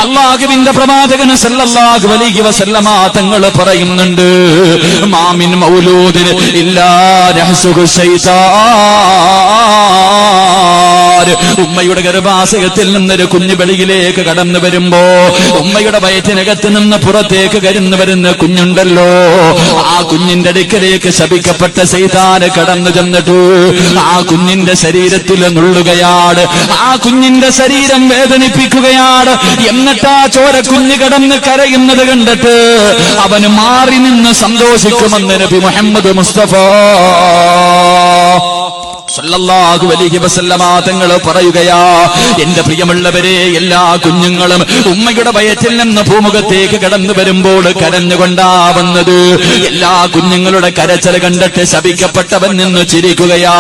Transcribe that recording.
അല്ലാഹുവിന്റെ പ്രവാചകൻ സല്ലല്ലാഹു അലൈഹി വസല്ലമ തങ്ങൾ പറയുന്നുണ്ട്, മാമിൻ മൗലൂദിൻ ഇല്ലാ നഹ്സുഹു ശൈത്താൻ. ഉമ്മയുടെ ഗർഭാശയത്തിൽ നിന്നൊരു കുഞ്ഞു വെളിയിലേക്ക് കടന്നു വരുമ്പോ ഉമ്മയുടെ വയറ്റിനകത്ത് നിന്ന് പുറത്തേക്ക് കടന്നു വരുന്ന കുഞ്ഞുണ്ടല്ലോ, ആ കുഞ്ഞിന്റെ അടുക്കലേക്ക് ശപിക്കപ്പെട്ട ശൈത്താൻ കടന്നു ചെന്നിട്ട് ആ കുഞ്ഞിന്റെ ശരീരത്തിൽ നുള്ളുകയാണ്, ആ കുഞ്ഞിന്റെ ശരീരം വേദനിപ്പിക്കുകയാണ്. എന്നിട്ട് ആ ചോര കുഞ്ഞ് കടന്ന് കരയുന്നത് കണ്ടിട്ട് അവന് മാറി നിന്ന് സന്തോഷിക്കുമെന്ന് നബി മുഹമ്മദ് മുസ്തഫ സല്ലല്ലാഹു അലൈഹി വസല്ലമ തങ്ങൾ പറയുകയാ, എന്റെ പ്രിയമുള്ളവരെ, എല്ലാ കുഞ്ഞുങ്ങളും ഉമ്മയുടെ വയറ്റിൽ നിന്ന് ഭൂമുഖത്തേക്ക് കടന്നു വരുമ്പോൾ കരഞ്ഞുകൊണ്ടാ വന്നത്. എല്ലാ കുഞ്ഞുങ്ങളുടെ കരച്ചിൽ കണ്ടിട്ട് ശപിക്കപ്പെട്ടവൻ നിന്ന് ചിരിക്കുകയാ.